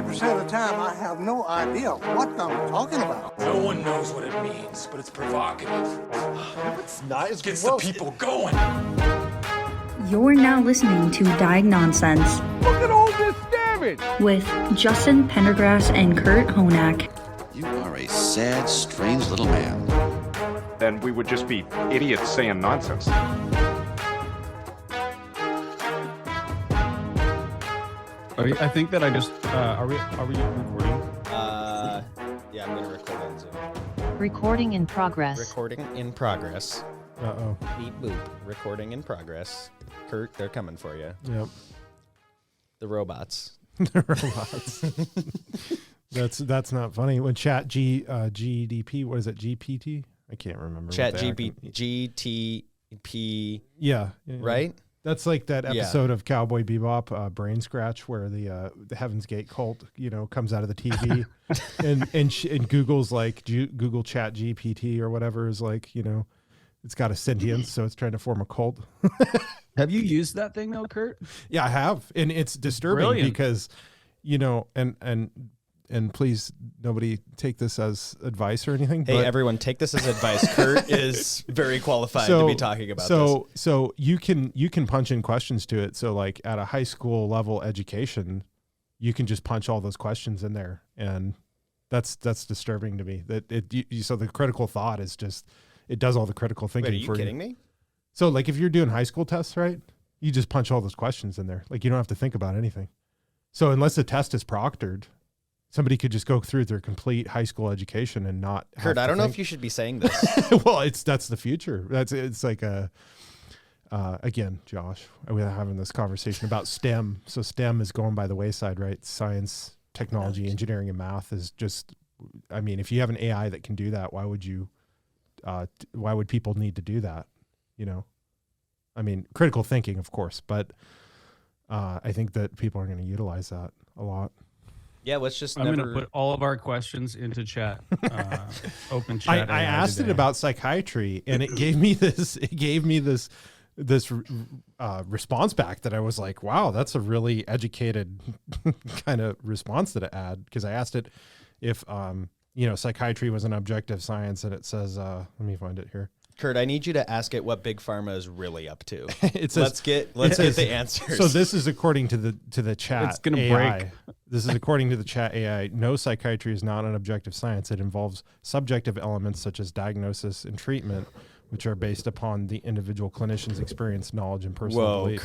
Percent of the time, I have no idea what I'm talking about. No one knows what it means, but it's provocative. It's not. It Gets the people going. You're now listening to Diagnonsense. Look at all this damage! With Justin Pendergrass and Kurt Honak. You are a sad, strange little man. Then we would just be idiots saying nonsense. I think that I just are we recording? Yeah, I'm gonna record on Zoom. Recording in progress. Recording in progress. Uh-oh. Beep boop. Recording in progress. Kurt, they're coming for you. Yep. The robots. The robots. That's not funny. When GDP, what is it? GPT? I can't remember. GTP. Yeah. Right? That's like that episode of Cowboy Bebop, Brain Scratch, where the Heaven's Gate cult, comes out of the TV, and Google's like Google Chat GPT or whatever is like, it's got a sentience, so it's trying to form a cult. Have you used that thing though, Kurt? Yeah, I have, and it's disturbing because, and please, nobody take this as advice or anything. Hey, everyone, take this as advice. Kurt is very qualified to be talking about this. So you can punch in questions to it. So like at a high school level education, you can just punch all those questions in there, and that's disturbing to me. So the critical thought is just it does all the critical thinking. Wait, are you kidding me? So like if you're doing high school tests, right? You just punch all those questions in there. Like you don't have to think about anything. So unless the test is proctored, somebody could just go through their complete high school education and not. Kurt, I don't know if you should be saying this. Well, that's the future. It's like again, Josh, we're having this conversation about STEM. So STEM is going by the wayside, right? Science, technology, engineering, and math is just. I mean, if you have an AI that can do that, why would you? Why would people need to do that? I mean, critical thinking, of course, but I think that people are going to utilize that a lot. Yeah, let's just. I'm going to put all of our questions into chat, open chat. I asked it about psychiatry, and it gave me this. It gave me this response back that I was like, "Wow, that's a really educated kind of response that it had." Because I asked it if psychiatry was an objective science, and it says, "Let me find it here." Kurt, I need you to ask it what Big Pharma is really up to. It says, let's get the answers. So this is according to the chat. It's going to AI. break. This is according to the chat AI. No, psychiatry is not an objective science. It involves subjective elements such as diagnosis and treatment, which are based upon the individual clinician's experience, knowledge, and personal beliefs.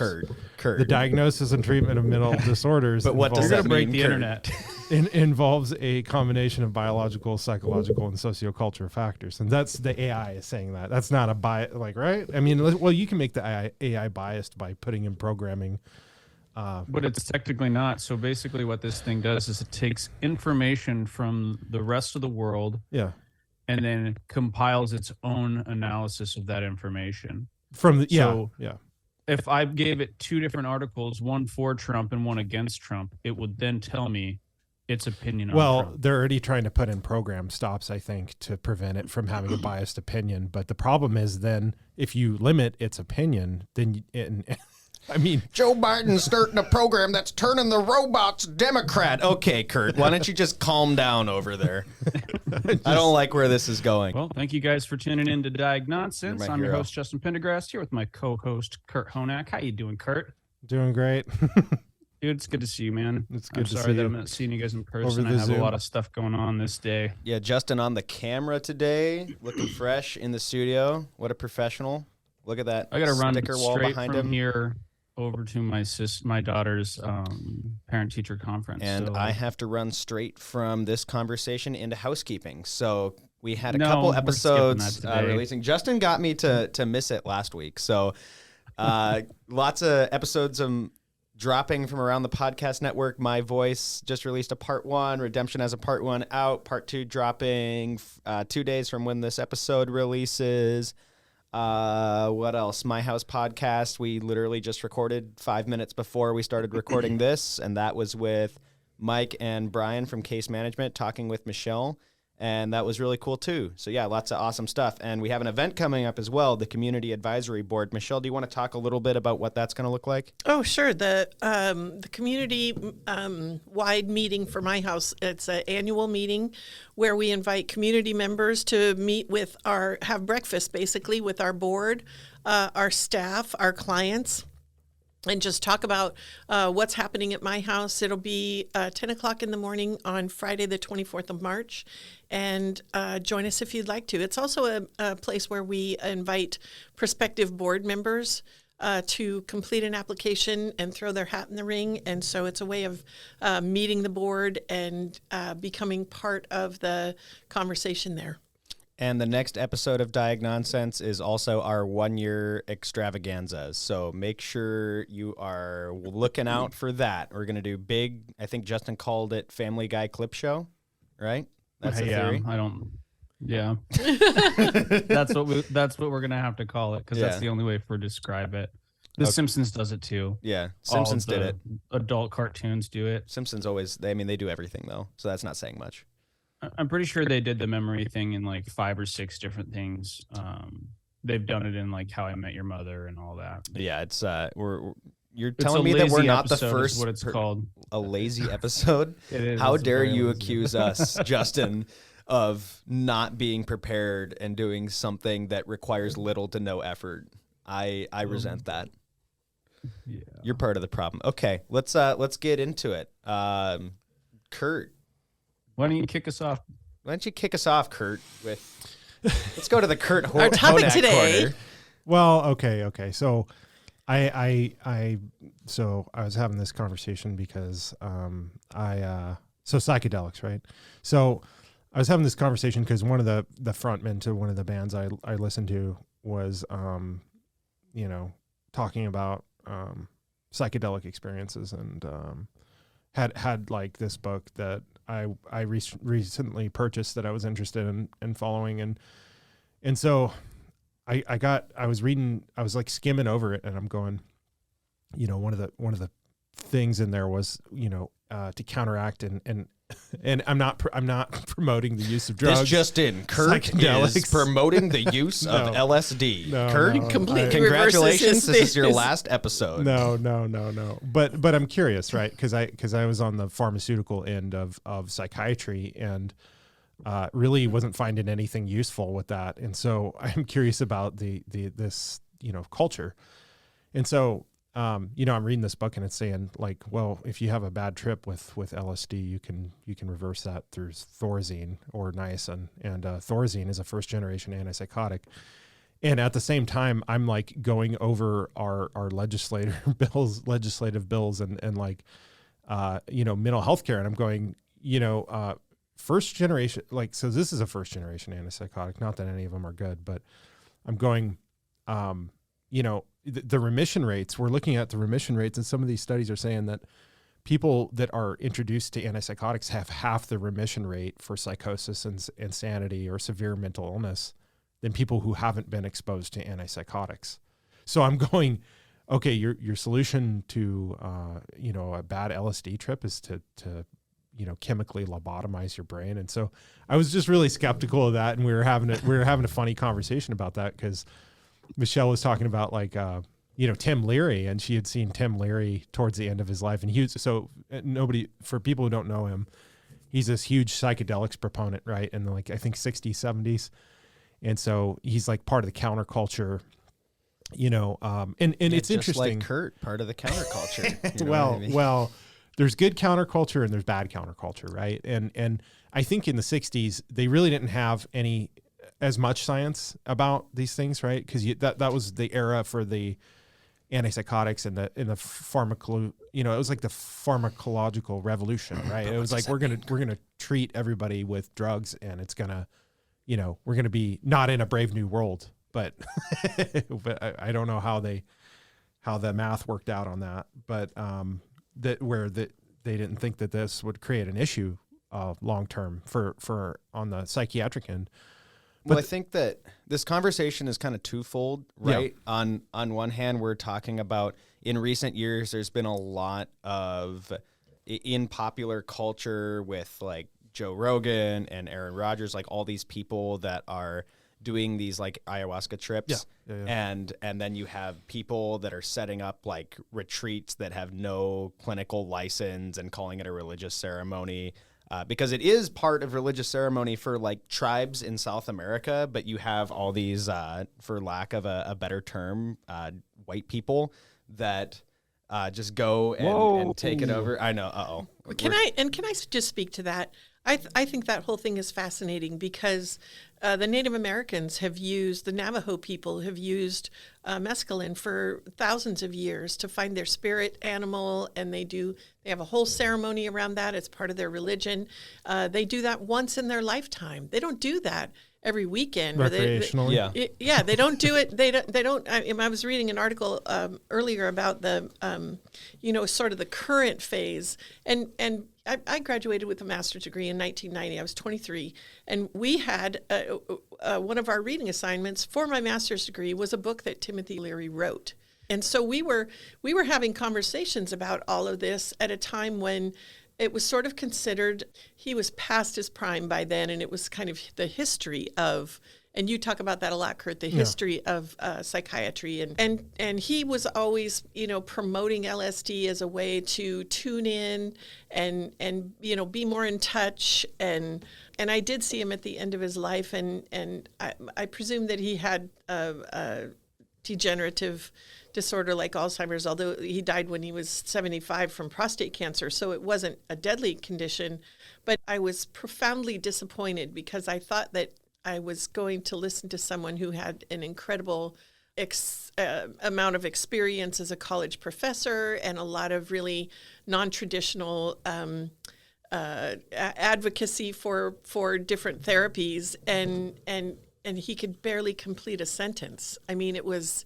Kurt. The diagnosis and treatment of mental disorders. But what does that mean? Break the internet. Involves a combination of biological, psychological, and sociocultural factors, and that's the AI is saying that. That's not a bias, right? I mean, well, you can make the AI biased by putting in programming. But it's technically not. So basically what this thing does is it takes information from the rest of the world. Yeah. And then compiles its own analysis of that information. Yeah. If I gave it two different articles, one for Trump and one against Trump, it would then tell me its opinion on Trump. They're already trying to put in program stops, I think, to prevent it from having a biased opinion. But the problem is then if you limit its opinion, then I mean, Joe Biden's starting a program that's turning the robots Democrat. Okay, Kurt, why don't you just calm down over there? I don't like where this is going. Well, thank you guys for tuning in to Diagnonsense. I'm your host, Justin Pendergrass, here with my co-host, Kurt Honak. How you doing, Kurt? Doing great. Dude, it's good to see you, man. It's good to see you. I'm sorry that I'm not seeing you guys in person. I have a lot of stuff going on this day. Yeah, Justin on the camera today, looking fresh in the studio. What a professional. Look at that I got to run sticker wall straight behind from him. here over to my daughter's parent-teacher conference. And I have to run straight from this conversation into housekeeping. So we had a couple episodes releasing. Justin got me to miss it last week. So lots of episodes dropping from around the podcast network. My Voice just released a part 1. Redemption has a part 1 out. Part 2 dropping 2 days from when this episode releases. What else? My House podcast. We literally just recorded 5 minutes before we started recording this, and that was with Mike and Brian from Case Management talking with Michelle. And that was really cool too. So yeah, lots of awesome stuff. And we have an event coming up as well, the Community Advisory Board. Michelle, do you want to talk a little bit about what that's going to look like? Oh, sure. The community wide meeting for my house, it's an annual meeting where we invite community members to meet with have breakfast basically with our board, our staff, our clients, and just talk about what's happening at my house. It'll be 10 o'clock in the morning on Friday, the 24th of March. And join us if you'd like to. It's also a place where we invite prospective board members to complete an application and throw their hat in the ring. And so it's a way of meeting the board and becoming part of the conversation there. And the next episode of Diagnonsense is also our 1-year extravaganza. So make sure you are looking out for that. We're going to do big, I think Justin called it Family Guy clip show, right? That's the theory. Yeah. That's what we're going to have to call it because that's the only way for to describe it. The Simpsons does it too. Yeah, Simpsons did it. Adult cartoons do it. Simpsons always, they do everything though. So that's not saying much. I'm pretty sure they did the memory thing in like 5 or 6 different things. They've done it in like How I Met Your Mother and all that. Yeah, it's you're telling me that we're not the first. What it's called? A lazy episode? It is. How dare you accuse us, Justin, of not being prepared and doing something that requires little to no effort? I resent that. Yeah, you're part of the problem. Okay, let's get into it. Kurt. Why don't you kick us off? Why don't you kick us off, Kurt? Let's go to the Kurt Our topic today. Corner. Well, okay. So I was having this conversation because so psychedelics, right? So I was having this conversation because one of the frontmen to one of the bands I listened to was talking about psychedelic experiences and had like this book that I recently purchased that I was interested in following, and so I was reading, I was like skimming over it, and I'm going, one of the things in there was to counteract and I'm not promoting the use of drugs. This just in, Kurt is promoting the use of LSD. Kurt, congratulations! This is your last episode. No. But I'm curious, right? Because I was on the pharmaceutical end of psychiatry and really wasn't finding anything useful with that, and so I'm curious about this culture, and so. I'm reading this book and it's saying like, well, if you have a bad trip with LSD, you can reverse that through Thorazine or niacin, and Thorazine is a first generation antipsychotic. And at the same time, I'm like going over our legislative bills and like, mental health care. And I'm going, first generation, like, so this is a first generation antipsychotic, not that any of them are good, but I'm going, the remission rates, we're looking at the remission rates, and some of these studies are saying that people that are introduced to antipsychotics have half the remission rate for psychosis and insanity or severe mental illness than people who haven't been exposed to antipsychotics. So I'm going, okay, your solution to a bad LSD trip is to chemically lobotomize your brain. And so I was just really skeptical of that, and we were having a funny conversation about that because Michelle was talking about like, Tim Leary, and she had seen Tim Leary towards the end of his life. And for people who don't know him, he's this huge psychedelics proponent, right? In like, I think 60s, 70s. And so he's like part of the counterculture, and it's interesting. Like Kurt, part of the counterculture. Well, there's good counterculture and there's bad counterculture, right? And I think in the 60s, they really didn't have as much science about these things, right? Because that was the era for the antipsychotics and the it was like the pharmacological revolution, right? It was like we're gonna treat everybody with drugs, and it's gonna, we're gonna be not in a Brave New World, but but I don't know how the math worked out on that, but they didn't think that this would create an issue long term for on the psychiatric end. Well, I think that this conversation is kind of twofold, right? Yeah. On one hand, we're talking about in recent years, there's been a lot of in popular culture with like Joe Rogan and Aaron Rodgers, like all these people that are doing these like ayahuasca trips. And then you have people that are setting up like retreats that have no clinical license and calling it a religious ceremony. Because it is part of religious ceremony for like tribes in South America, but you have all these, for lack of a better term, white people that just go and take it over. I know. Can I just speak to that? I think that whole thing is fascinating because the Native Americans the Navajo people have used mescaline for thousands of years to find their spirit animal, and they have a whole ceremony around that. It's part of their religion. They do that once in their lifetime. They don't do that every weekend. Recreationally. They don't do it. They don't. I was reading an article earlier about the, sort of the current phase, and I graduated with a master's degree in 1990. I was 23, and we had one of our reading assignments for my master's degree was a book that Timothy Leary wrote. And so we were having conversations about all of this at a time when it was sort of considered he was past his prime by then, and it was kind of the history of, and you talk about that a lot, Kurt, the history of psychiatry. And he was always, promoting LSD as a way to tune in and be more in touch. And I did see him at the end of his life, and I presume that he had a degenerative disorder like Alzheimer's, although he died when he was 75 from prostate cancer, so it wasn't a deadly condition. But I was profoundly disappointed because I thought that I was going to listen to someone who had an incredible amount of experience as a college professor and a lot of really non-traditional advocacy for different therapies, and he could barely complete a sentence. I mean, it was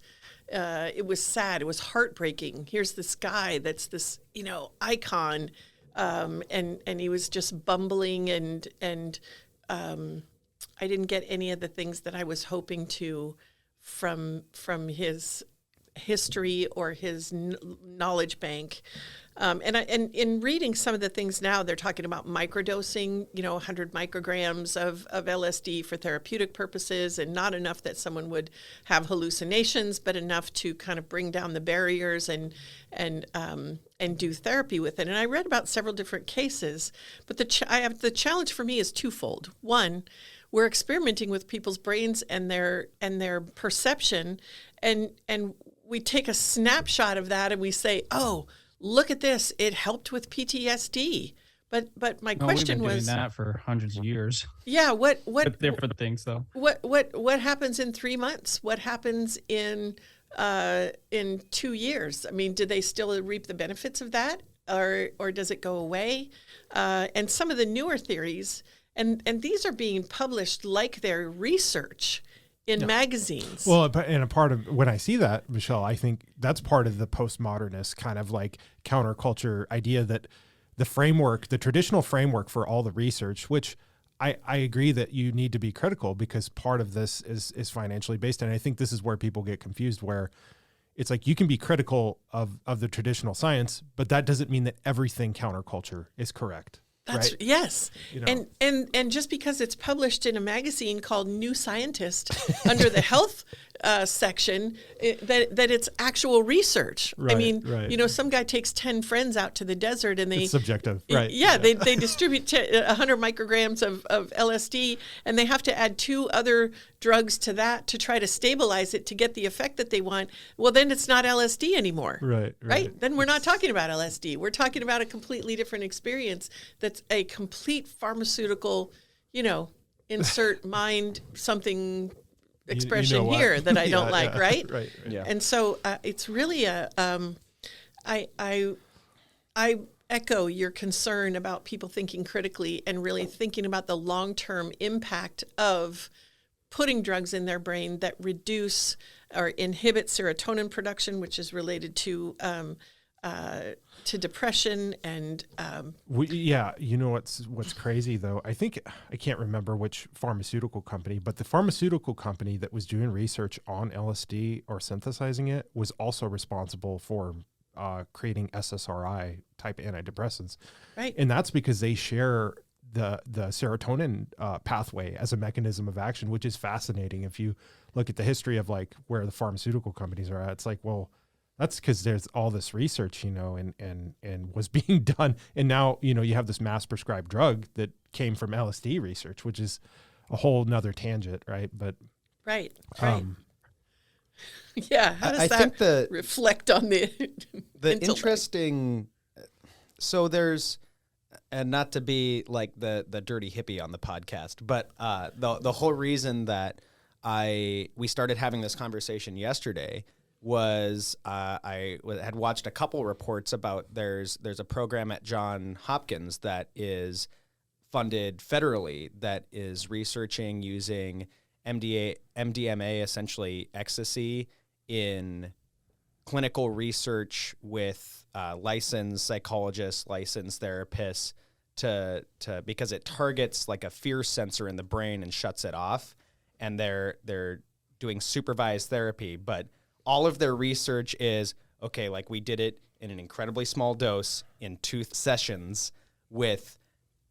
sad. It was heartbreaking. Here's this guy that's this, icon, and he was just bumbling, and I didn't get any of the things that I was hoping to from his history or his knowledge bank. And in reading some of the things now, they're talking about microdosing, 100 micrograms of LSD for therapeutic purposes, and not enough that someone would have hallucinations, but enough to kind of bring down the barriers and do therapy with it. And I read about several different cases, but the challenge for me is twofold. One, we're experimenting with people's brains and their perception, and we take a snapshot of that and we say, oh, look at this, it helped with PTSD. But my question we've been was doing that for hundreds of years. Yeah, what different things though. What happens in 3 months? What happens in 2 years? I mean, do they still reap the benefits of that, or does it go away? And some of the newer theories, and these are being published like they're research in magazines. Well, and a part of when I see that, Michelle, I think that's part of the postmodernist kind of like counterculture idea that the traditional framework for all the research, which I agree that you need to be critical because part of this is financially based. And I think this is where people get confused, where it's like you can be critical of the traditional science, but that doesn't mean that everything counterculture is correct. That's right? Yes. And just because it's published in a magazine called New Scientist under the health section, that it's actual research. Right, I mean, right. Some guy takes 10 friends out to the desert and it's subjective, right? Yeah, they distribute 100 micrograms of LSD, and they have to add 2 other drugs to that to try to stabilize it to get the effect that they want. Well, then it's not LSD anymore. Right? Then we're not talking about LSD. We're talking about a completely different experience that's a complete pharmaceutical, insert mind something expression here that I don't like, right? Right. Yeah. And so it's really I echo your concern about people thinking critically and really thinking about the long-term impact of putting drugs in their brain that reduce or inhibit serotonin production, which is related to depression and what's crazy though, I think I can't remember which pharmaceutical company, but the pharmaceutical company that was doing research on LSD or synthesizing it was also responsible for creating SSRI type antidepressants, right? And that's because they share the serotonin pathway as a mechanism of action, which is fascinating. If you look at the history of like where the pharmaceutical companies are at, it's like, well, that's because there's all this research, and was being done. And now, you have this mass prescribed drug that came from LSD research, which is a whole nother tangent. Right. But right. Yeah. How does that reflect on the interesting, so there's, and not to be like the dirty hippie on the podcast, but the whole reason that we started having this conversation yesterday was I had watched a couple reports about there's a program at Johns Hopkins that is funded federally that is researching using MDMA, essentially ecstasy, in clinical research with licensed psychologists, licensed therapists, because it targets like a fear sensor in the brain and shuts it off, and they're doing supervised therapy, but all of their research is, okay, like we did it in an incredibly small dose in 2 sessions with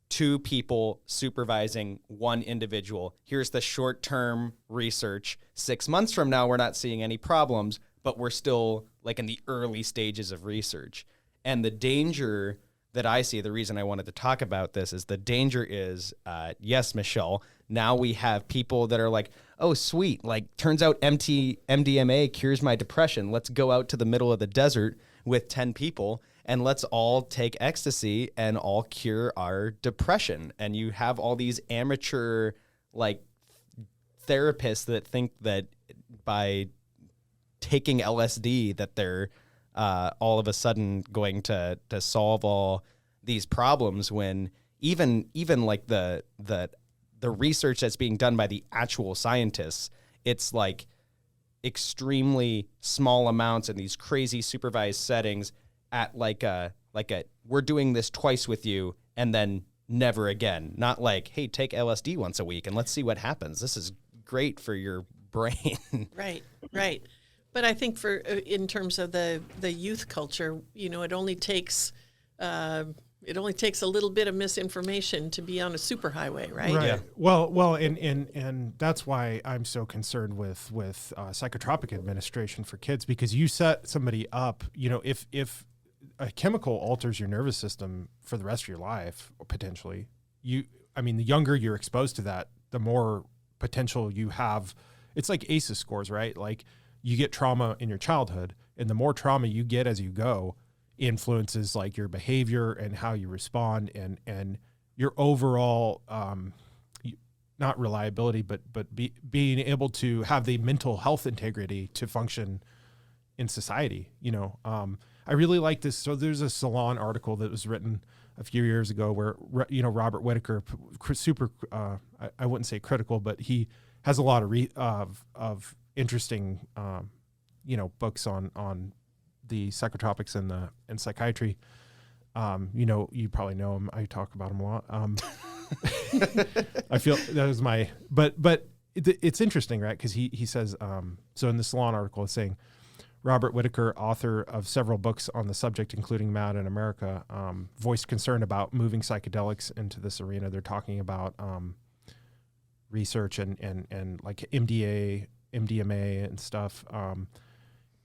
2 people supervising 1 individual. Here's the short-term research. 6 months from now, we're not seeing any problems, but we're still like in the early stages of research. And the danger that I see, the reason I wanted to talk about this is the danger is, yes, Michelle, now we have people that are like, oh, sweet, like turns out MDMA cures my depression. Let's go out to the middle of the desert with 10 people and let's all take ecstasy and all cure our depression. And you have all these amateur like therapists that think that by taking LSD that they're all of a sudden going to solve all these problems, when even like the research that's being done by the actual scientists, it's like extremely small amounts in these crazy supervised settings at like a we're doing this twice with you and then never again. Not like, hey, take LSD once a week and let's see what happens. This is great for your brain. Right. But I think in terms of the youth culture, it only takes a little bit of misinformation to be on a superhighway, right? Right. Yeah. Well, and that's why I'm so concerned with psychotropic administration for kids, because you set somebody up. If a chemical alters your nervous system for the rest of your life, potentially, the younger you're exposed to that, the more potential you have. It's like ACEs scores, right? Like you get trauma in your childhood, and the more trauma you get as you go influences like your behavior and how you respond and your overall not reliability but being able to have the mental health integrity to function in society. I really like this. So there's a Salon article that was written a few years ago where Robert Whitaker, super I wouldn't say critical, but he has a lot of interesting books on the psychotropics and psychiatry. You probably know him. I talk about him a lot. I feel that was but it's interesting, right? Because he says, so in the Salon article it's saying, Robert Whitaker, author of several books on the subject, including Mad in America, voiced concern about moving psychedelics into this arena. They're talking about research and like MDMA and stuff.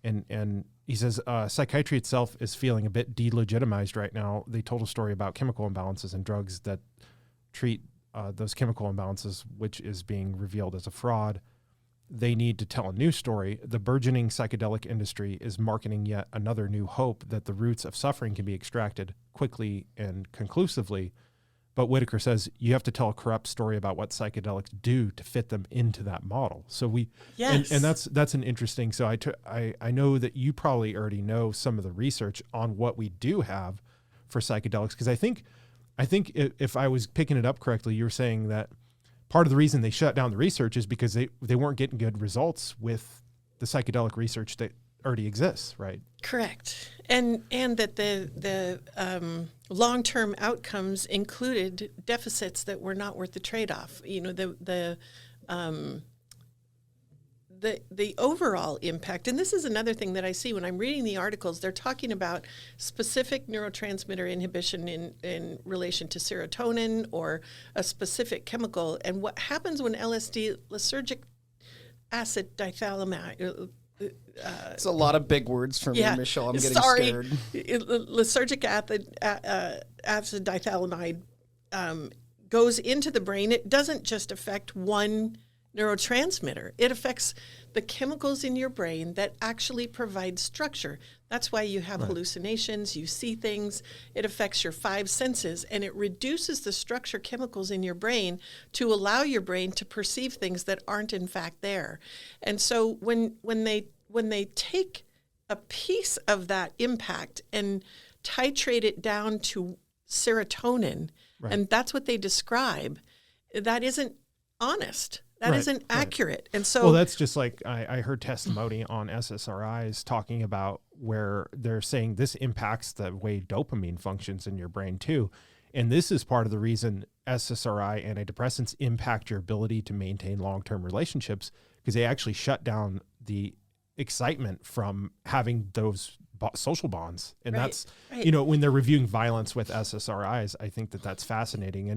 And he says, psychiatry itself is feeling a bit delegitimized right now. They told a story about chemical imbalances and drugs that treat those chemical imbalances, which is being revealed as a fraud. They need to tell a new story. The burgeoning psychedelic industry is marketing yet another new hope that the roots of suffering can be extracted quickly and conclusively. But Whitaker says you have to tell a corrupt story about what psychedelics do to fit them into that model. So and that's an interesting. So I know that you probably already know some of the research on what we do have for psychedelics, because I think if I was picking it up correctly, you were saying that part of the reason they shut down the research is because they weren't getting good results with the psychedelic research that already exists, right? Correct. And that the long-term outcomes included the overall impact, and this is another thing that I see when I'm reading the articles, they're talking about specific neurotransmitter inhibition in relation to serotonin or a specific chemical. And what happens when LSD, lysergic acid dithylamide, it's a lot of big words for me, Michelle. I'm getting scared. Lysergic acid dithylamide goes into the brain. It doesn't just affect one neurotransmitter. It affects the chemicals in your brain that actually provide structure. That's why you have hallucinations, you see things. It affects your 5 senses, and it reduces the structure chemicals in your brain to allow your brain to perceive things that aren't in fact there. And so when they take a piece of that impact and titrate it down to serotonin, and that's what they describe, that isn't honest. That isn't accurate. And so, well, that's just like I heard testimony on SSRIs talking about where they're saying this impacts the way dopamine functions in your brain too. And this is part of the reason SSRI antidepressants impact your ability to maintain long-term relationships, because they actually shut down the excitement from having those social bonds. And that's, you know, when they're reviewing violence with SSRIs, I think that that's fascinating.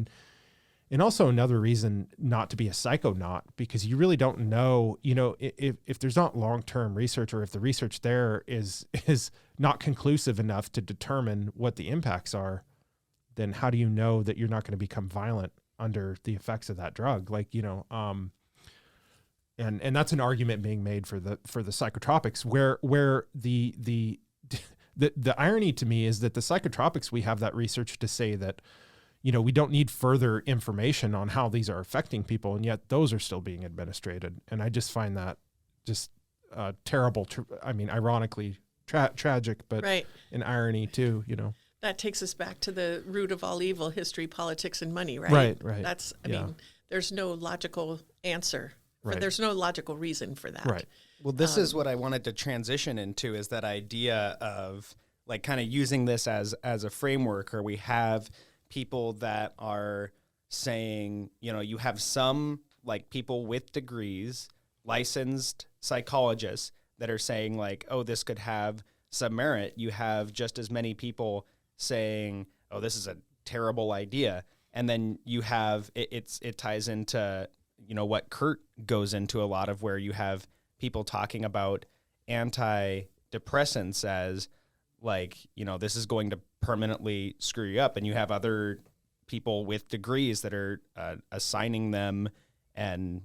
And also another reason not to be a psychonaut, because you really don't know, you know, if there's not long-term research, or if the research there is not conclusive enough to determine what the impacts are, then how do you know that you're not going to become violent under the effects of that drug? Like, you know, and that's an argument being made for the psychotropics, where the irony to me is that the psychotropics, we have that research to say that, you know, we don't need further information on how these are affecting people, and yet those are still being administered. And I just find that just terrible. I mean, ironically tragic, but an irony too, you know. That takes us back to the root of all evil: history, politics, and money, right? Right. That's, I mean, there's no logical answer. There's no logical reason for that. Right. Well, this is what I wanted to transition into, is that idea of like kind of using this as a framework, or we have people that are saying, you know, you have some like people with degrees, licensed psychologists that are saying like, oh, this could have some merit. You have just as many people saying, oh, this is a terrible idea. And then you have, it ties into, you know, what Kurt goes into a lot of, where you have people talking about antidepressants as like, you know, this is going to permanently screw you up. And you have other people with degrees that are assigning them and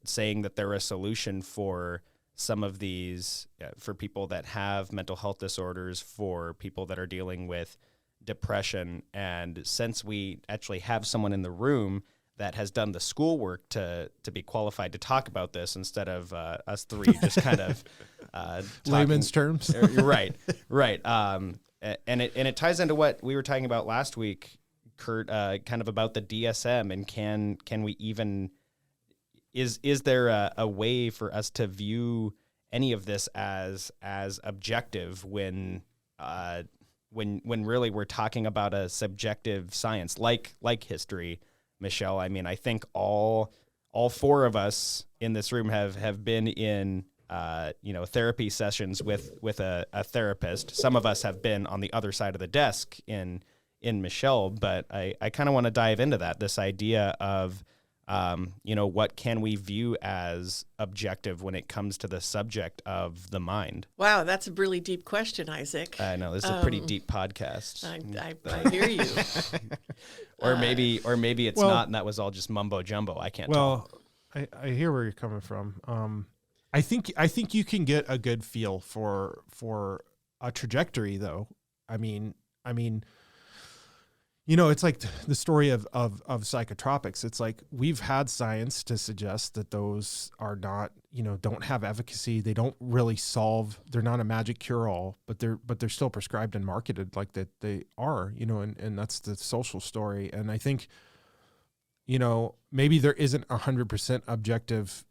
saying that they're a solution for some of these, for people that have mental health disorders, for people that are dealing with depression. And since we actually have someone in the room that has done the schoolwork to be qualified to talk about this, instead of us three just kind of layman's terms. Right. And it ties into what we were talking about last week, Kurt, kind of about the DSM, and can we even, is there a way for us to view any of this as objective when really we're talking about a subjective science like history? Michelle, I mean, I think all 4 of us in this room have been in therapy sessions with a therapist. Some of us have been on the other side of the desk in Michelle, but I kind of want to dive into that, this idea of what can we view as objective when it comes to the subject of the mind? Wow, that's a really deep question, Isaac. I know, this is a pretty deep podcast. I hear you. Or maybe it's not, and that was all just mumbo jumbo. I can't tell. Well, I hear where you're coming from. I think you can get a good feel for a trajectory, though. I mean, you know, it's like the story of psychotropics. It's like we've had science to suggest that those are not, you know, don't have efficacy. They don't really solve. They're not a magic cure-all, but they're still prescribed and marketed like that they are. You know, and that's the social story. And I think, you know, maybe there isn't 100%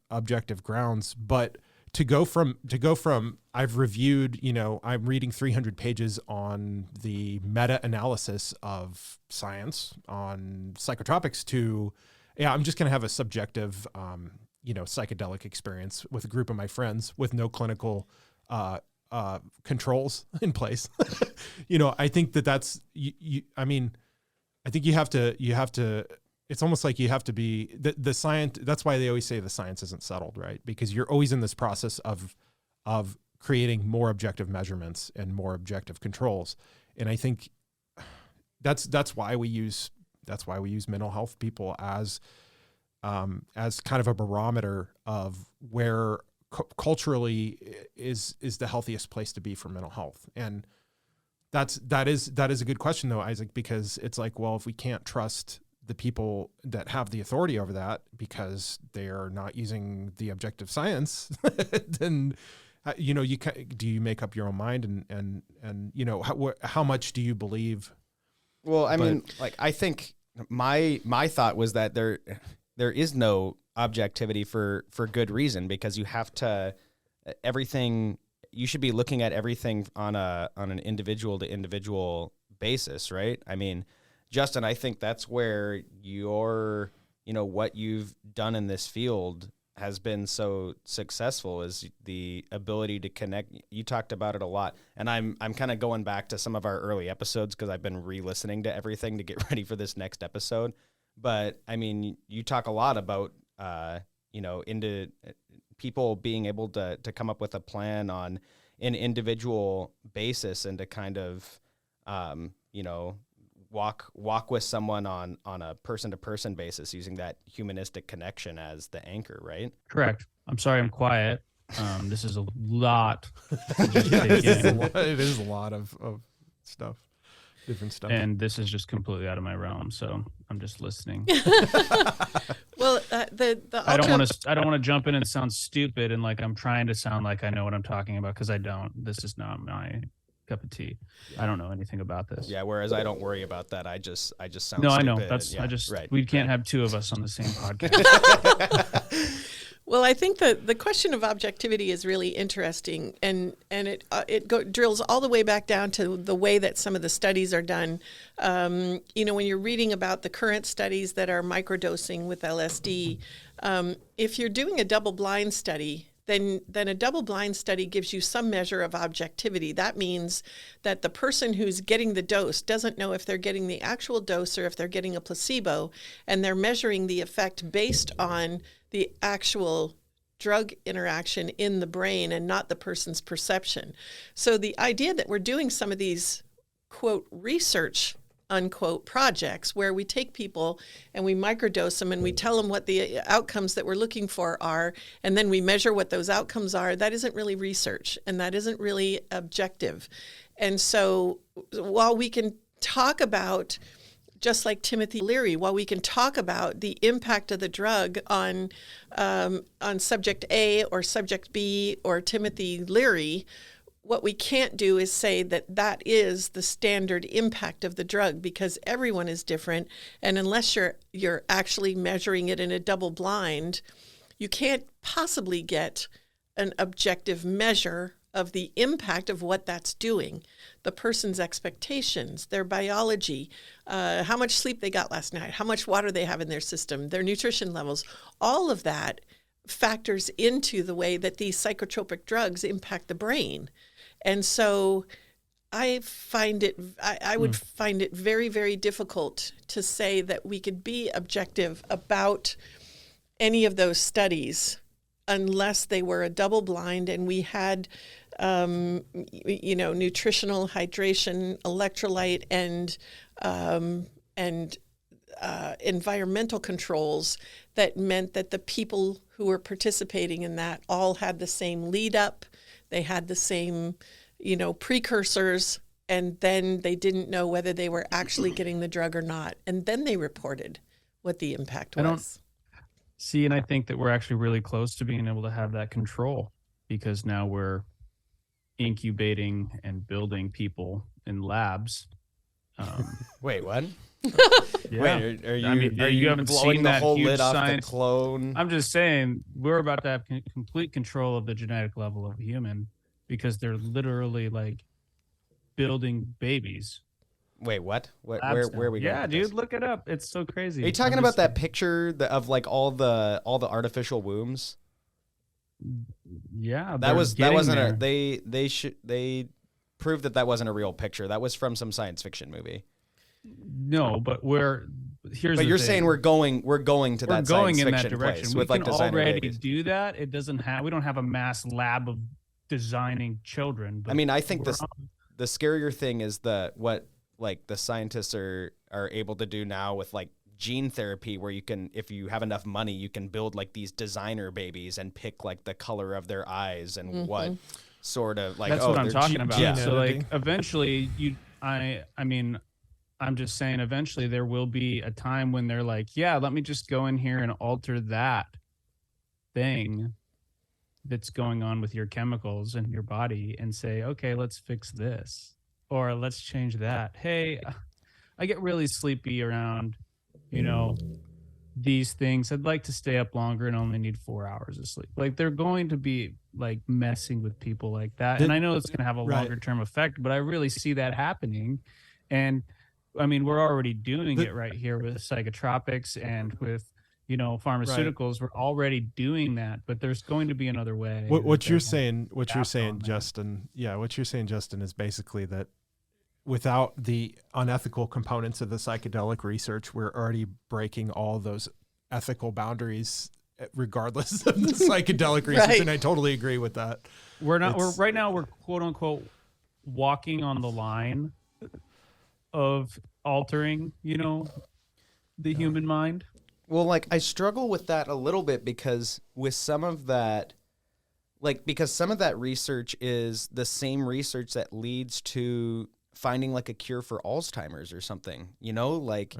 objective grounds, but to go from I've reviewed, you know, I'm reading 300 pages on the meta-analysis of science on psychotropics to, I'm just going to have a subjective psychedelic experience with a group of my friends with no clinical controls in place. I think that's I think you have to, it's almost like you have to be the science. That's why they always say the science isn't settled, right? Because you're always in this process of creating more objective measurements and more objective controls. And I think that's why we use mental health people as kind of a barometer of where culturally is the healthiest place to be for mental health. And that is a good question though, Isaac, because it's like, well, if we can't trust the people that have the authority over that because they are not using the objective science, then do you make up your own mind and how much do you believe? Well, I think my thought was that there is no objectivity for good reason, because you have to you should be looking at everything on an individual to individual basis, right? I mean, Justin, I think that's where what you've done in this field has been so successful, is the ability to connect. You talked about it a lot, and I'm kind of going back to some of our early episodes because I've been re-listening to everything to get ready for this next episode. But I mean, you talk a lot about into people being able to come up with a plan on an individual basis and to kind of walk with someone on a person-to-person basis, using that humanistic connection as the anchor, right? Correct. I'm sorry I'm quiet. This is a lot. It is a lot of stuff, different stuff. And this is just completely out of my realm, so I'm just listening. Well, I don't want to jump in and sound stupid and like I'm trying to sound like I know what I'm talking about, because I don't. This is not my cup of tea. I don't know anything about this. Yeah, whereas I don't worry about that. I just sound no, stupid. I know. That's right. We can't have two of us on the same podcast. Well, I think the question of objectivity is really interesting, and it drills all the way back down to the way that some of the studies are done. When you're reading about the current studies that are microdosing with LSD, if you're doing a double-blind study, then a double-blind study gives you some measure of objectivity. That means that the person who's getting the dose doesn't know if they're getting the actual dose or if they're getting a placebo, and they're measuring the effect based on the actual drug interaction in the brain and not the person's perception. So the idea that we're doing some of these, quote, research, unquote, projects where we take people and we microdose them and we tell them what the outcomes that we're looking for are, and then we measure what those outcomes are, that isn't really research, and that isn't really objective. And so while we can talk about, just like Timothy Leary, while we can talk about the impact of the drug on subject A or subject B or Timothy Leary, what we can't do is say that that is the standard impact of the drug, because everyone is different. And unless you're actually measuring it in a double blind, you can't possibly get an objective measure of the impact of what that's doing. The person's expectations, their biology, how much sleep they got last night, how much water they have in their system, their nutrition levels, all of that factors into the way that these psychotropic drugs impact the brain. And so I would find it very, very difficult to say that we could be objective about any of those studies unless they were a double blind and we had, nutritional, hydration, electrolyte, and environmental controls that meant that the people who were participating in that all had the same lead up, they had the same, precursors, and then they didn't know whether they were actually getting the drug or not. And then they reported what the impact was. See, and I think that we're actually really close to being able to have that control, because now we're incubating and building people in labs. Wait, what? Yeah. Wait, are you? You haven't blowing seen the that whole huge lid off science? the clone? I'm just saying we're about to have complete control of the genetic level of a human, because they're literally like building babies Wait, what? Where are we going? Yeah, dude, look it up. It's so crazy. Are you talking about that picture of like all the artificial wombs? Yeah, that wasn't they proved that wasn't a real picture. That was from some science fiction movie. No, but you're saying we're going to that science fiction that direction. place We with like can designer already babies. do that. We don't have a mass lab of designing children. But I mean, I think the scarier thing is what like the scientists are able to do now with like gene therapy, where you can, if you have enough money, you can build like these designer babies and pick like the color of their eyes and what sort of like. That's what I'm talking about. Yeah. So like eventually I mean, I'm just saying eventually there will be a time when they're like, yeah, let me just go in here and alter that thing that's going on with your chemicals in your body and say, okay, let's fix this, or let's change that. Hey, I get really sleepy around, these things. I'd like to stay up longer and only need 4 hours of sleep. Like they're going to be like messing with people like that. And I know it's going to have a longer term effect, but I really see that happening. And I mean, we're already doing it right here with psychotropics and with, pharmaceuticals. We're already doing that, but there's going to be another way. What you're saying, Justin, is basically that without the unethical components of the psychedelic research, we're already breaking all those ethical boundaries regardless of the psychedelic research. Right. And I totally agree with that. We're quote unquote walking on the line of altering, the human mind. Well, like I struggle with that a little bit because with some of that, because some of that research is the same research that leads to finding like a cure for Alzheimer's or something, right.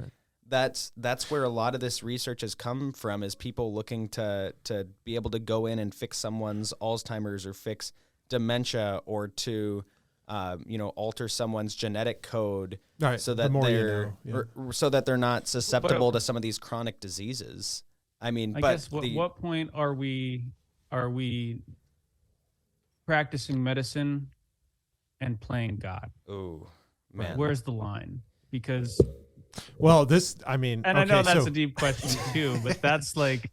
That's where a lot of this research has come from, is people looking to be able to go in and fix someone's Alzheimer's or fix dementia, or to alter someone's genetic code, right, so that so that they're not susceptible to some of these chronic diseases. I mean, I guess what point are we practicing medicine and playing God? Oh, man. Where's the line? Because I know that's a deep question too, but that's like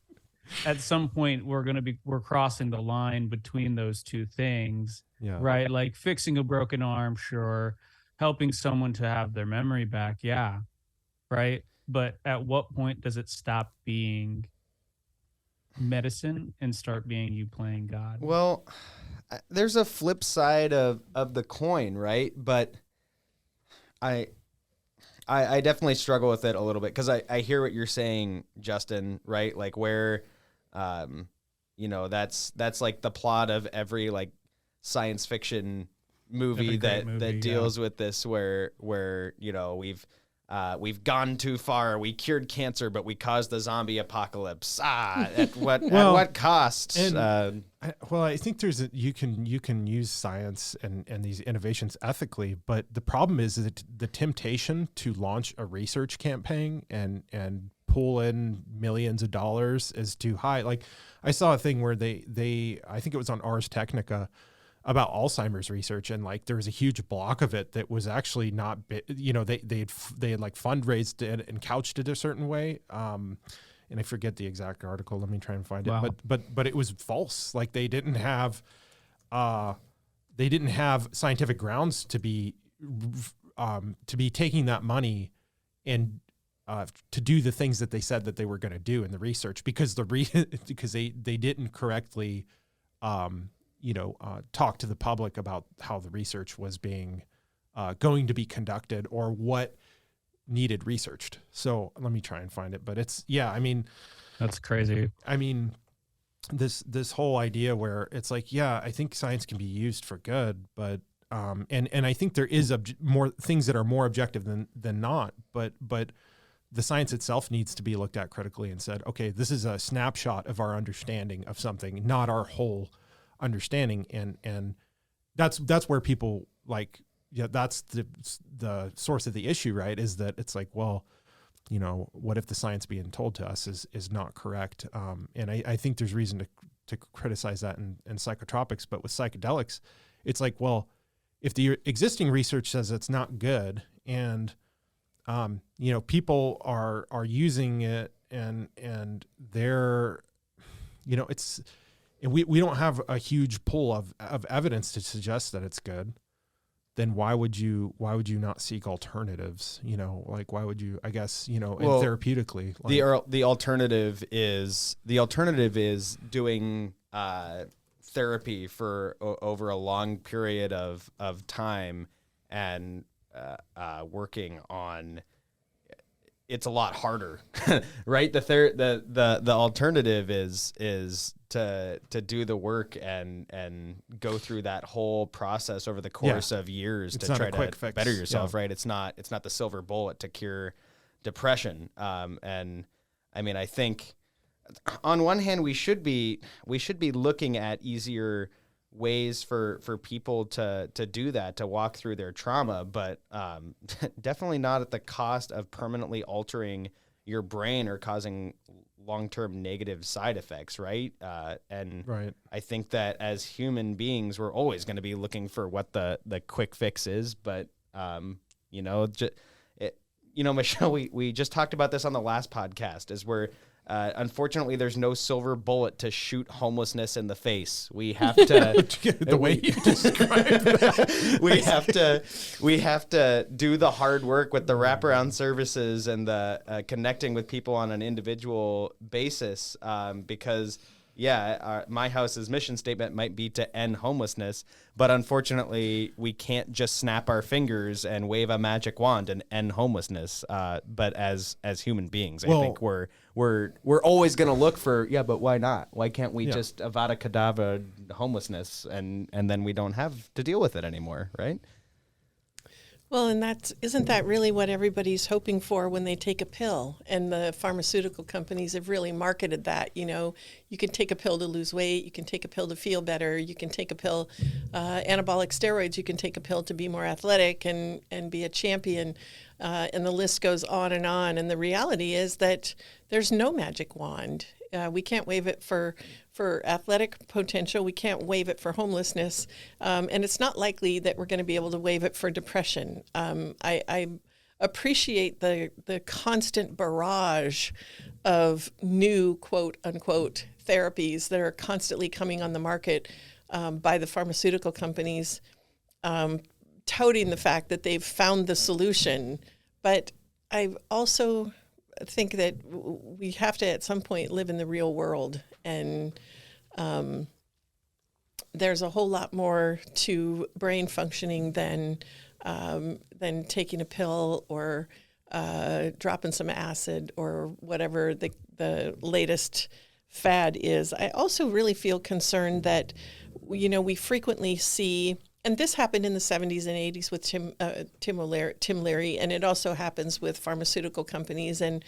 at some point we're crossing the line between those two things. Yeah. Right? Like fixing a broken arm, sure. Helping someone to have their memory back, yeah. Right? But at what point does it stop being medicine and start being you playing God? Well, there's a flip side of the coin, right? But I definitely struggle with it a little bit, because I hear what you're saying, Justin, right? Like where, that's like the plot of every like science fiction movie that deals with this, where we've gone too far. We cured cancer, but we caused the zombie apocalypse. At what cost? I think you can use science and these innovations ethically, but the problem is that the temptation to launch a research campaign and pull in millions of dollars is too high. Like I saw a thing where I think it was on Ars Technica, about Alzheimer's research, and like there was a huge block of it that was actually not, they had like fundraised it and couched it a certain way. And I forget the exact article. Let me try and find it. But it was false. Like they didn't have scientific grounds to be taking that money and to do the things that they said that they were going to do in the research, because because they didn't correctly talk to the public about how the research was being going to be conducted or what needed researched. So let me try and find it. But that's crazy. I mean, this whole idea where it's like, I think science can be used for good, but and I think there is more things that are more objective than not, but the science itself needs to be looked at critically and said, okay, this is a snapshot of our understanding of something, not our whole understanding. And that's where people like, that's the source of the issue, right? Is that it's like, well, what if the science being told to us is not correct? And I think there's reason to criticize that in psychotropics, but with psychedelics, it's like, well, if the existing research says it's not good, and people are using it and they're, it's, and we don't have a huge pool of evidence to suggest that it's good. Then why would you not seek alternatives? Why would you, I guess, therapeutically, the alternative is doing therapy for over a long period of time and working on. It's a lot harder, right? The alternative is to do the work and go through that whole process over the course of years to try to better yourself, right? It's not the silver bullet to cure depression. And I mean, I think on one hand we should be looking at easier ways for people to do that, to walk through their trauma, but definitely not at the cost of permanently altering your brain or causing long-term negative side effects, right? Right. I think that as human beings, we're always going to be looking for what the quick fix is, but Michelle, we just talked about this on the last podcast, is where unfortunately, there's no silver bullet to shoot homelessness in the face. We have to the way you describe that. we have to do the hard work with the wraparound services and the connecting with people on an individual basis. Because my house's mission statement might be to end homelessness, but unfortunately, we can't just snap our fingers and wave a magic wand and end homelessness. But as human beings, I think we're always going to look for, but why not? Why can't we just Avada Kedavra homelessness and then we don't have to deal with it anymore, right? Well, and isn't that really what everybody's hoping for when they take a pill? And the pharmaceutical companies have really marketed that. You can take a pill to lose weight, you can take a pill to feel better, you can take a pill, anabolic steroids, you can take a pill to be more athletic and be a champion, and the list goes on. And the reality is that there's no magic wand. We can't wave it for athletic potential. We can't wave it for homelessness. And it's not likely that we're going to be able to wave it for depression. I appreciate the constant barrage of new, quote unquote, therapies that are constantly coming on the market by the pharmaceutical companies, touting the fact that they've found the solution. But I also think that we have to at some point live in the real world, and there's a whole lot more to brain functioning than taking a pill or dropping some acid or whatever the latest fad is. I also really feel concerned that we frequently see. And this happened in the 70s and 80s with Tim Leary, and it also happens with pharmaceutical companies and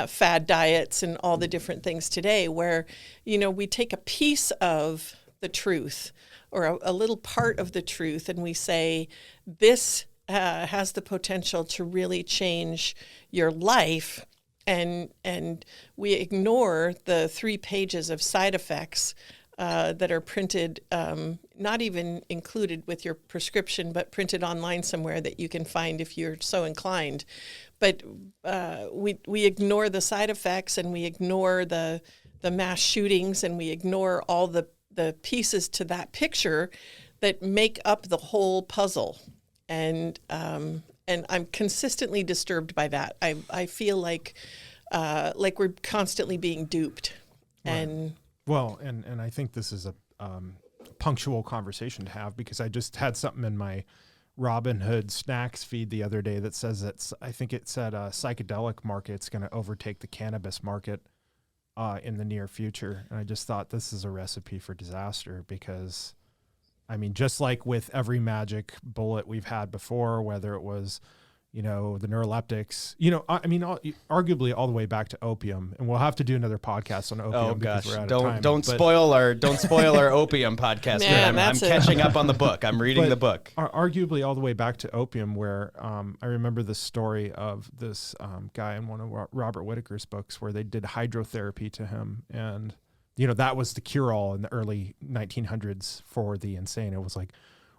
fad diets and all the different things today, where we take a piece of the truth or a little part of the truth, and we say this has the potential to really change your life, and we ignore the 3 pages of side effects that are printed, not even included with your prescription, but printed online somewhere that you can find if you're so inclined. But we ignore the side effects, and we ignore the mass shootings, and we ignore all the pieces to that picture that make up the whole puzzle. And I'm consistently disturbed by that. I feel like we're constantly being duped. Right. And well, and I think this is a punctual conversation to have, because I just had something in my Robin Hood snacks feed the other day that says I think it said psychedelic market's going to overtake the cannabis market in the near future. And I just thought this is a recipe for disaster, because I mean, just like with every magic bullet we've had before, whether it was, the neuroleptics, I mean, arguably all the way back to opium, and we'll have to do another podcast on opium. Oh gosh, we're out of time. Don't spoil our opium podcast. Yeah, I'm catching up on the book. I'm reading the book. Arguably all the way back to opium, where I remember the story of this guy in one of Robert Whitaker's books where they did hydrotherapy to him, and that was the cure-all in the early 1900s for the insane. It was like,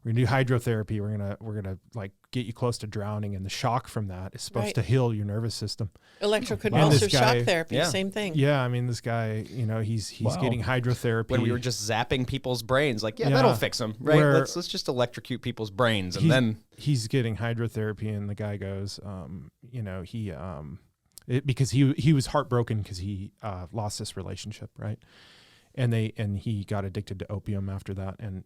we're gonna do hydrotherapy. We're gonna like get you close to drowning, and the shock from that is supposed to heal your nervous system. Electroconvulsive shock therapy, same thing. Yeah, I mean, this guy, he's getting hydrotherapy. When we were just zapping people's brains, like, that'll fix them, right? Let's just electrocute people's brains, and then he's getting hydrotherapy, and the guy goes, because he was heartbroken because he lost this relationship, right? And he got addicted to opium after that, and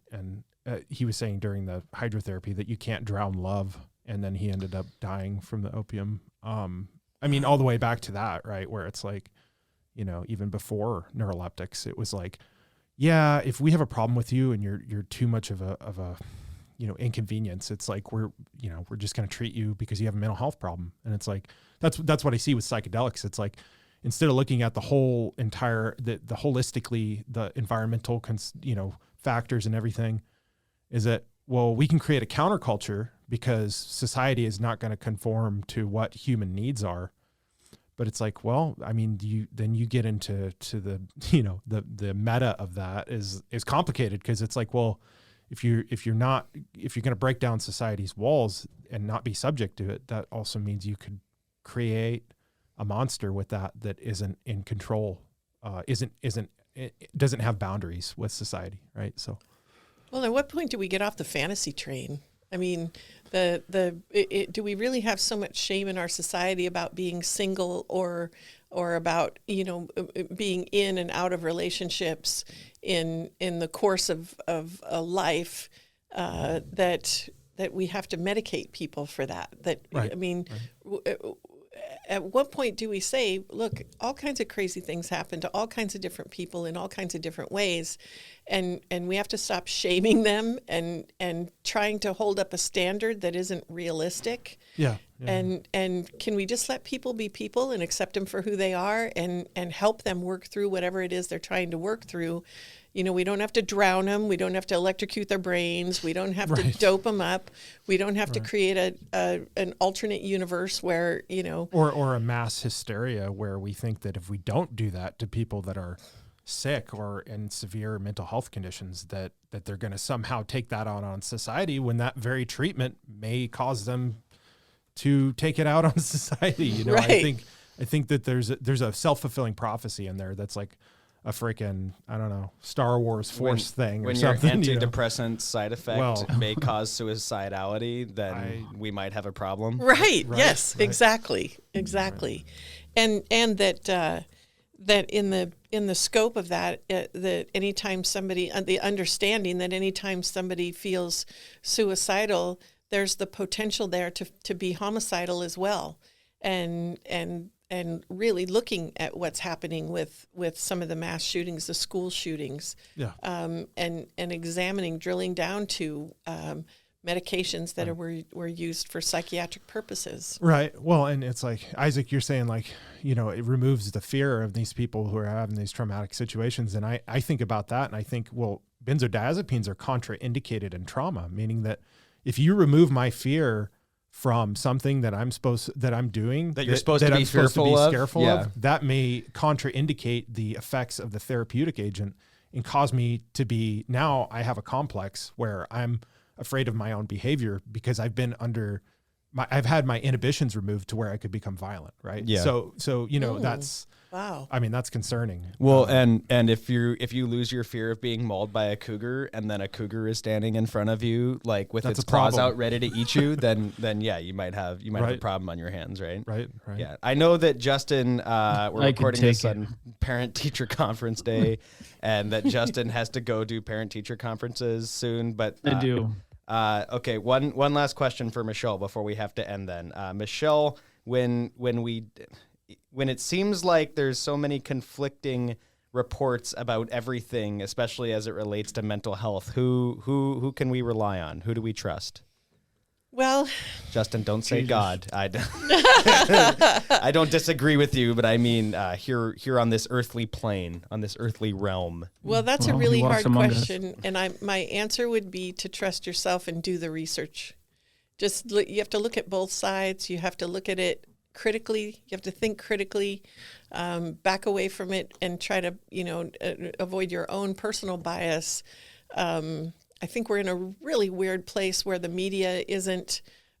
he was saying during the hydrotherapy that you can't drown love, and then he ended up dying from the opium. I mean, all the way back to that, right, where it's like, even before neuroleptics, it was like, yeah, if we have a problem with you and you're too much of a inconvenience, it's like we're just going to treat you because you have a mental health problem. And it's like that's what I see with psychedelics. It's like, instead of looking at the whole entire the holistically, the environmental factors and everything, is that, well, we can create a counterculture because society is not going to conform to what human needs are. But it's like, well, I mean, you get into the the meta of that is complicated, because it's like, well, if you're going to break down society's walls and not be subject to it, that also means you could create a monster with that isn't in control, doesn't have boundaries with society, right? So, well, at what point do we get off the fantasy train? I mean, do we really have so much shame in our society about being single or about being in and out of relationships in the course of a life that we have to medicate people for that? Right. I mean. Right. At what point do we say, look, all kinds of crazy things happen to all kinds of different people in all kinds of different ways, and we have to stop shaming them and trying to hold up a standard that isn't realistic. Yeah. And can we just let people be people and accept them for who they are and help them work through whatever it is they're trying to work through? We don't have to drown them. We don't have to electrocute their brains. We don't have to dope them up. We don't have to create an alternate universe where, Or a mass hysteria where we think that if we don't do that to people that are sick or in severe mental health conditions, that they're going to somehow take that out on society, when that very treatment may cause them to take it out on society. Right. I think that there's a self-fulfilling prophecy in there that's like a freaking, I don't know, Star Wars Force thing or something. When your antidepressant side effect may cause suicidality, then we might have a problem. Right. Yes. Right. Exactly. Right. And that in the scope of that, that anytime somebody, the understanding that anytime somebody feels suicidal, there's the potential there to be homicidal as well, and really looking at what's happening with some of the mass shootings, the school shootings, and examining, drilling down to medications that were used for psychiatric purposes. Right. Well, and it's like, Isaac, you're saying like, it removes the fear of these people who are having these traumatic situations. And I think about that, and I think, well, benzodiazepines are contraindicated in trauma, meaning that if you remove my fear from something that I'm doing, that you're supposed to be fearful of, that may contraindicate the effects of the therapeutic agent and cause me to be, now I have a complex where I'm afraid of my own behavior because I've had my inhibitions removed to where I could become violent. Right. Yeah. So, that's, wow. I mean, that's concerning. Well, and if you lose your fear of being mauled by a cougar, and then a cougar is standing in front of you, like with its claws out ready to eat you, then yeah, you might have a problem on your hands, right? Right. Yeah. I know that Justin, we're recording this on Parent Teacher Conference Day, and that Justin has to go do parent teacher conferences soon. But I do. Okay. One last question for Michelle before we have to end. Then, Michelle, when it seems like there's so many conflicting reports about everything, especially as it relates to mental health, who can we rely on? Who do we trust? Well, Justin, don't say God. I don't disagree with you, but I mean here on this earthly plane, on this earthly realm. Well, that's a really hard question, and my answer would be to trust yourself and do the research. You have to look at both sides. You have to look at it critically. You have to think critically, back away from it, and try to avoid your own personal bias I think we're in a really weird place where the media is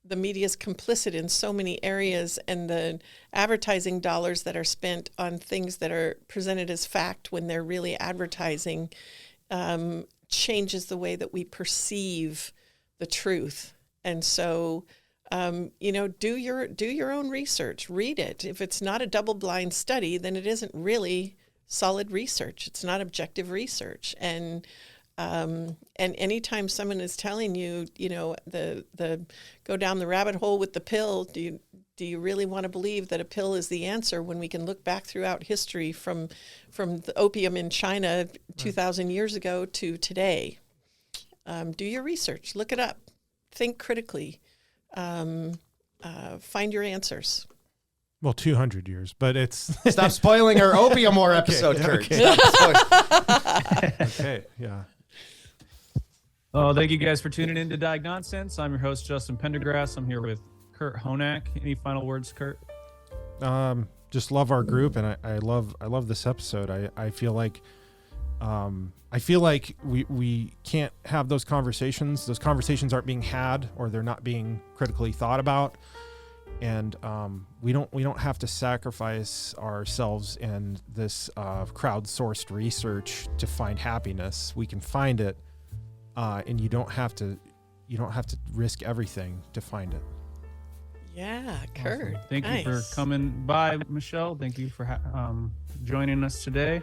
complicit in so many areas, and the advertising dollars that are spent on things that are presented as fact when they're really advertising changes the way that we perceive the truth. And so, do your own research, read it. If it's not a double-blind study, then it isn't really solid research. It's not objective research. And anytime someone is telling you, the go down the rabbit hole with the pill, do you really want to believe that a pill is the answer when we can look back throughout history from the opium in China 2,000 years ago to today? Do your research, look it up, think critically, find your answers. Well, 200 years, but it's... Stop spoiling our opium war episode, Kurt. Okay. Okay, yeah. Oh, thank you guys for tuning in to Diagnonsense. I'm your host, Justin Pendergrass. I'm here with Kurt Honak. Any final words, Kurt? Just love our group, and I love this episode. I feel like we can't have those conversations. Those conversations aren't being had, or they're not being critically thought about. And we don't have to sacrifice ourselves and this crowdsourced research to find happiness. We can find it, and you don't have to risk everything to find it. Yeah, Kurt. Awesome. Thank nice. you for coming by, Michelle. Thank you for joining us today.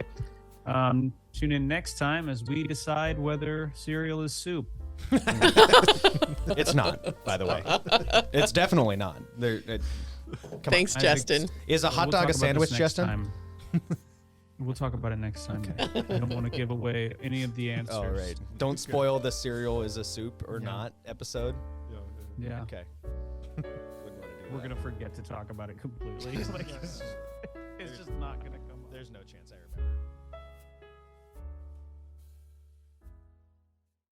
Tune in next time as we decide whether cereal is soup. It's not, by the way. It's definitely not. Thanks, Justin. Is a hot dog a sandwich, Justin? We'll talk about it next time. Okay. I don't want to give away any of the answers. All right. Don't spoil the cereal is a soup or not episode. Yeah. Okay. We're going to forget to talk about it completely. It's just not going to come up. There's no chance I remember.